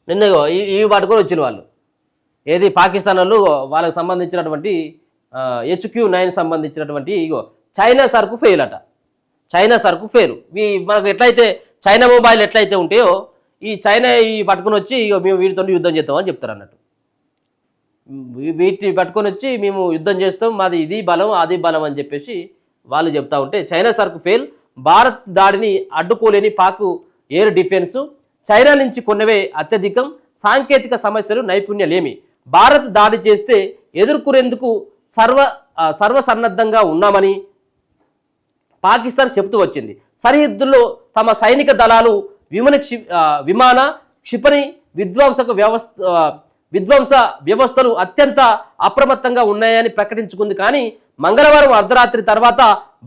నిన్న ఇవి పట్టుకొని వచ్చిన వాళ్ళు ఏది పాకిస్తాన్ వాళ్ళు వాళ్ళకి సంబంధించినటువంటి HQ9 సంబంధించినటువంటి ఇగో చైనా సరుకు ఫెయిల్ అట. చైనా సరుకు ఫెయిల్. మనకు ఎట్లయితే చైనా మొబైల్ ఎట్లయితే ఉంటాయో ఈ చైనా ఈ పట్టుకొని వచ్చి ఇగో మేము వీటితో యుద్ధం చేస్తామని చెప్తారు అన్నట్టు. వీటిని పట్టుకొని వచ్చి మేము యుద్ధం చేస్తాం, మాది ఇది బలం అది బలం అని చెప్పేసి వాళ్ళు చెప్తా ఉంటే చైనా సరుకు ఫెయిల్, భారత్ దాడిని అడ్డుకోలేని పాక్ ఎయిర్ డిఫెన్స్, చైనా నుంచి కొన్నవే అత్యధికం, సాంకేతిక సమస్యలు నైపుణ్యాలేమి, భారత్ దాడి చేస్తే ఎదుర్కొనేందుకు సర్వసన్నద్ధంగా ఉన్నామని పాకిస్తాన్ చెబుతూ వచ్చింది. సరిహద్దుల్లో తమ సైనిక దళాలు విమాన క్షిపణి విధ్వంస వ్యవస్థలు అత్యంత అప్రమత్తంగా ఉన్నాయని ప్రకటించుకుంది. కానీ మంగళవారం అర్ధరాత్రి తర్వాత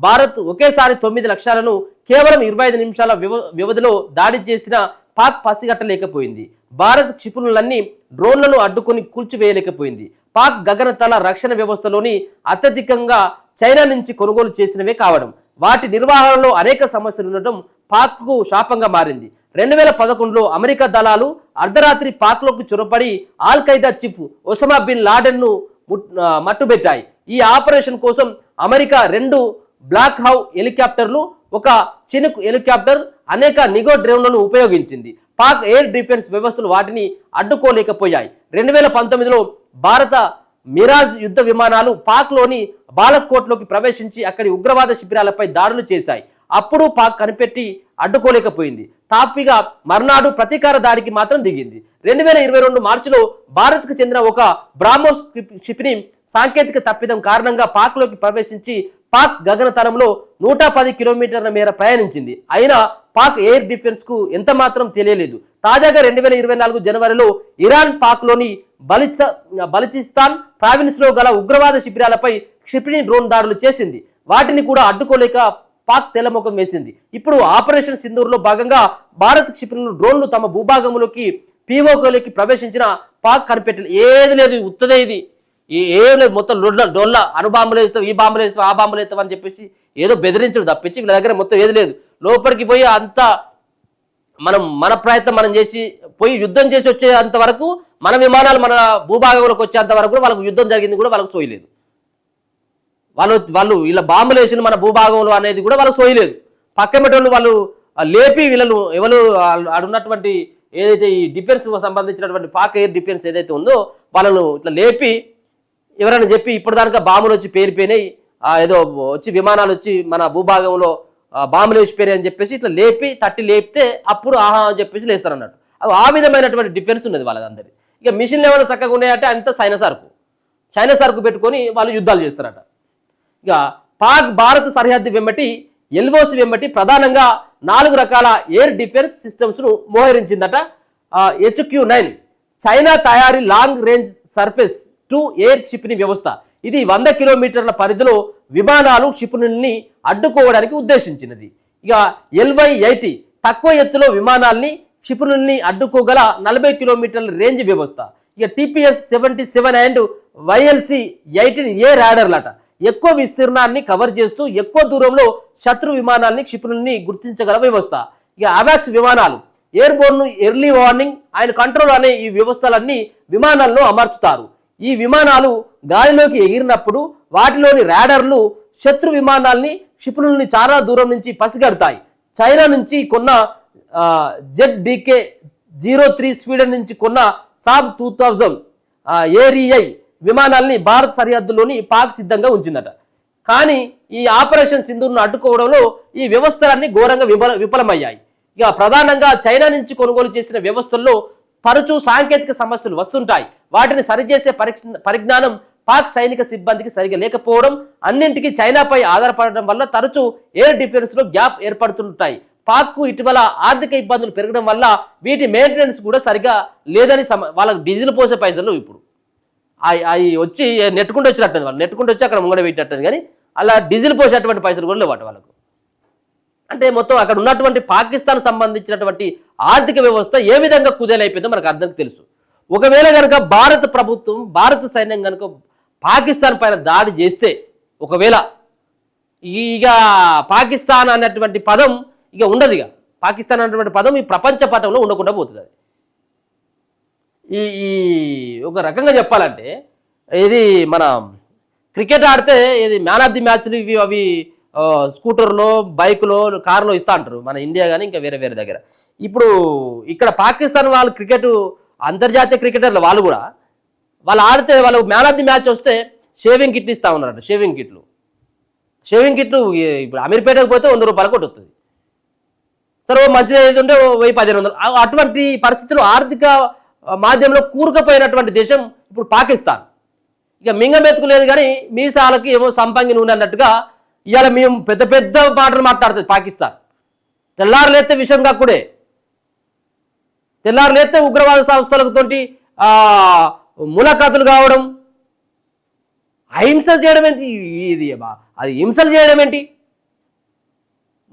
భారత్ ఒకేసారి 9 లక్ష్యాలను కేవలం 25 నిమిషాల వ్యవధిలో దాడి చేసిన పాక్ పసిగట్టలేకపోయింది. భారత్ క్షిపణులన్నీ డ్రోన్లను అడ్డుకొని కూల్చివేయలేకపోయింది. పాక్ గగనతల రక్షణ వ్యవస్థలోని అత్యధికంగా చైనా నుంచి కొనుగోలు చేసినవే కావడం, వాటి నిర్వహణలో అనేక సమస్యలు ఉండటం పాక్కు శాపంగా మారింది. 2011లో అమెరికా దళాలు అర్ధరాత్రి పాక్లోకి చొరబడి Al Qaeda chief Osama bin లాడెన్ను మట్టుబెట్టాయి. ఈ ఆపరేషన్ కోసం అమెరికా 2 బ్లాక్ హౌ హెలికాప్టర్లు, 1 చినుక్ హెలికాప్టర్, అనేక నిగో డ్రోన్లను ఉపయోగించింది. పాక్ ఎయిర్ డిఫెన్స్ వ్యవస్థలు వాటిని అడ్డుకోలేకపోయాయి. 2019లో భారత మిరాజ్ యుద్ధ విమానాలు పాక్లోని బాలకోట్లోకి ప్రవేశించి అక్కడి ఉగ్రవాద శిబిరాలపై దాడులు చేశాయి. అప్పుడు పాక్ కనిపెట్టి అడ్డుకోలేకపోయింది. తాపిగా మర్నాడు ప్రతీకార దాడికి మాత్రం దిగింది. 2022 మార్చిలో భారత్కు చెందిన ఒక బ్రాహ్మోస్ క్షిపణి సాంకేతిక తప్పిదం కారణంగా పాక్లోకి ప్రవేశించి పాక్ గగనతలంలో 110 కిలోమీటర్ల మేర ప్రయాణించింది. అయినా పాక్ ఎయిర్ డిఫెన్స్ కు ఎంత మాత్రం తెలియలేదు. తాజాగా 2024 జనవరిలో ఇరాన్ పాక్లోని బలూచిస్తాన్ ప్రావిన్స్ లో గల ఉగ్రవాద శిబిరాలపై క్షిపణి డ్రోన్ దాడులు చేసింది. వాటిని కూడా అడ్డుకోలేక పాక్ తెల్లముఖం వేసింది. ఇప్పుడు ఆపరేషన్ సింధూర్లో భాగంగా భారత్ క్షిపణులు డ్రోన్లు తమ భూభాగంలోకి పీఓకోలోకి ప్రవేశించిన పాక్ కనిపెట్టలేదు. ఏది లేదు, ఉత్తదే ఇది, ఏం లేదు, మొత్తం డొల్ల అణుబాంబులు వేస్తాం, ఈ బాంబులు వేస్తాం, ఆ బాంబులు వేస్తాం అని చెప్పేసి ఏదో బెదిరించడు తప్పించి వీళ్ళ దగ్గర మొత్తం ఏది లేదు. లోపలికి పోయి అంతా మన ప్రయత్నం మనం చేసి పోయి యుద్ధం చేసి వచ్చేంత వరకు, మన విమానాలు మన భూభాగంలోకి వచ్చేంత వరకు కూడా వాళ్ళకు యుద్ధం జరిగింది కూడా వాళ్ళకు సోయలేదు. వాళ్ళు ఇలా బాంబులు వేసిన మన భూభాగంలో అనేది కూడా వాళ్ళకు సోయలేదు. పక్కమెటోళ్ళు వాళ్ళు లేపి వీళ్ళను ఎవరు అడున్నటువంటి ఏదైతే ఈ డిఫెన్స్ సంబంధించినటువంటి పాక్ ఎయిర్ డిఫెన్స్ ఏదైతే ఉందో వాళ్ళను ఇట్లా లేపి ఎవరైనా చెప్పి ఇప్పటిదాకా బాంబులు వచ్చి పేరిపోయినాయి, ఏదో వచ్చి విమానాలు వచ్చి మన భూభాగంలో బాంబులు వేసిపోయినాయి అని చెప్పేసి ఇట్లా తట్టి లేపితే అప్పుడు ఆహా అని చెప్పేసి లేస్తారు అన్నట్టు. ఆ విధమైనటువంటి డిఫెన్స్ ఉన్నది వాళ్ళందరి. ఇక మిషన్లు ఏమైనా చక్కగా ఉన్నాయంటే అంత చైనా సరుకు పెట్టుకొని వాళ్ళు యుద్ధాలు చేస్తారట. ఇక పాక్ భారత సరిహద్దు వెంబటి ఎల్ఓసి వెంబటి ప్రధానంగా 4 రకాల ఎయిర్ డిఫెన్స్ సిస్టమ్స్ను మోహరించిందట HQ9 చైనా తయారీ long range surface to air క్షిపణి వ్యవస్థ. ఇది 100 కిలోమీటర్ల పరిధిలో విమానాలు క్షిపణుల్ని అడ్డుకోవడానికి ఉద్దేశించినది. ఇక LY-80 తక్కువ ఎత్తులో విమానాల్ని క్షిపణుల్ని అడ్డుకోగల 40 కిలోమీటర్ల రేంజ్ వ్యవస్థ. ఇక TPS-77 అండ్ YLC-18A రాడర్లట ఎక్కువ విస్తీర్ణాన్ని కవర్ చేస్తూ ఎక్కువ దూరంలో శత్రు విమానాల్ని క్షిపణుల్ని గుర్తించగల వ్యవస్థ. ఇక అవాక్స్ విమానాలు airborne early warning and control అనే ఈ వ్యవస్థలన్నీ విమానాల్లో అమర్చుతారు. ఈ విమానాలు గాలిలోకి ఎగిరినప్పుడు వాటిలోని రాడర్లు శత్రు విమానాల్ని క్షిపణుల్ని చాలా దూరం నుంచి పసిగడతాయి. చైనా నుంచి కొన్న ZDK-03 స్వీడన్ నుంచి కొన్న సాబ్ 2000 ARI విమానాల్ని భారత్ సరిహద్దులోని పాక్ సిద్ధంగా ఉంచిందట. కానీ ఈ ఆపరేషన్ సింధూర్ను అడ్డుకోవడంలో ఈ వ్యవస్థలన్నీ ఘోరంగా విఫలమయ్యాయి. ఇక ప్రధానంగా చైనా నుంచి కొనుగోలు చేసిన వ్యవస్థల్లో తరచూ సాంకేతిక సమస్యలు వస్తుంటాయి. వాటిని సరిచేసే పరిజ్ఞానం పాక్ సైనిక సిబ్బందికి సరిగా లేకపోవడం, అన్నింటికీ చైనాపై ఆధారపడడం వల్ల తరచూ ఎయిర్ డిఫెన్స్ లో గ్యాప్ ఏర్పడుతుంటాయి. పాక్కు ఇటీవల ఆర్థిక ఇబ్బందులు పెరగడం వల్ల వీటి మెయింటెనెన్స్ కూడా సరిగా లేదని వాళ్ళకి డీజిల్ పోసే పైసలు ఇప్పుడు అవి వచ్చి నెట్టుకుంటూ వచ్చినట్టు, వాళ్ళు నెట్టుకుంటూ వచ్చి అక్కడ ముంగడ పెట్టినట్టు, కానీ అలా డీజిల్ పోసేటువంటి పైసలు కూడా లేవట వాళ్ళకు. అంటే మొత్తం అక్కడ ఉన్నటువంటి పాకిస్తాన్ సంబంధించినటువంటి ఆర్థిక వ్యవస్థ ఏ విధంగా కుదేలైపోయిందో మనకు అర్థం తెలుసు. ఒకవేళ కనుక భారత ప్రభుత్వం భారత సైన్యం కనుక పాకిస్తాన్ పైన దాడి చేస్తే, ఒకవేళ ఇక పాకిస్తాన్ అన్నటువంటి పదం ఇక ఉండదు. ఇక పాకిస్తాన్ అన్నటువంటి పదం ఈ ప్రపంచ పటంలో ఉండకుండా పోతుంది. ఈ ఈ ఒక రకంగా చెప్పాలంటే ఇది మన క్రికెట్ ఆడితే ఇది మ్యాన్ ఆఫ్ ది మ్యాచ్లు ఇవి అవి స్కూటర్లో బైకులో కారులో ఇస్తా అంటారు మన ఇండియా కానీ ఇంకా వేరే వేరే దగ్గర. ఇప్పుడు ఇక్కడ పాకిస్తాన్ వాళ్ళు క్రికెట్ అంతర్జాతీయ క్రికెటర్లు వాళ్ళు కూడా వాళ్ళు ఆడితే వాళ్ళు మ్యాన్ ఆఫ్ ది మ్యాచ్ వస్తే షేవింగ్ కిట్లు ఇస్తా ఉన్నారట. షేవింగ్ కిట్లు ఇప్పుడు అమీర్పేటకు పోతే 100 రూపాయలు కొట్టుతుంది. సరే మంచిది ఏది ఉంటే 1000-1500. అటువంటి పరిస్థితులు ఆర్థిక మాధ్యమంలో కూరుకుపోయినటువంటి దేశం ఇప్పుడు పాకిస్తాన్. ఇక మింగమెతుకు లేదు కానీ మీసాలకి ఏమో సంపంగి నూనె అన్నట్టుగా ఇవాళ మేము పెద్ద పెద్ద మాటలు మాట్లాడుతుంది పాకిస్తాన్. తెల్లారు లేస్తే విషయం కాకుడే, తెల్లారు లేస్తే ఉగ్రవాద సంస్థలతోటి ములాఖాతులు కావడం, అహింస చేయడం ఏంటి, ఇది అది హింసలు చేయడం ఏంటి,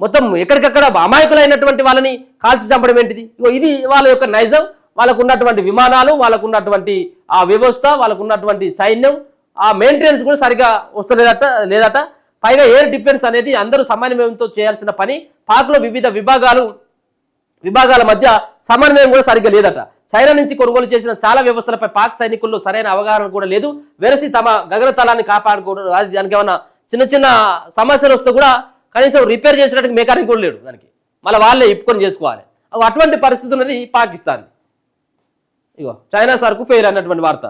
మొత్తం ఎక్కడికక్కడ అమాయకులైనటువంటి వాళ్ళని కాల్చి చంపడం ఏంటిది. ఇది వాళ్ళ యొక్క నైజం. వాళ్ళకు ఉన్నటువంటి విమానాలు, వాళ్ళకు ఉన్నటువంటి ఆ వ్యవస్థ, వాళ్ళకు ఉన్నటువంటి సైన్యం, ఆ మెయింటెనెన్స్ కూడా సరిగా లేదట. పైగా ఎయిర్ డిఫెన్స్ అనేది అందరూ సమన్వయంతో చేయాల్సిన పని. పాక్లో వివిధ విభాగాల మధ్య సమన్వయం కూడా సరిగ్గా లేదట. చైనా నుంచి కొనుగోలు చేసిన చాలా వ్యవస్థలపై పాక్ సైనికుల్లో సరైన అవగాహన కూడా లేదు. వెరసి తమ గగనతలాన్ని కాపాడుకోవడం, అది దానికి ఏమన్నా చిన్న చిన్న సమస్యలు వస్తే కూడా కనీసం రిపేర్ చేసేటట్టు మెకానిక్ కూడా లేడు దానికి, మళ్ళీ వాళ్ళే ఇప్పుకొని చేసుకోవాలి. అటువంటి పరిస్థితి ఉన్నది పాకిస్తాన్. ఇగో చైనా సరుకు ఫెయిల్ అన్నటువంటి వార్త.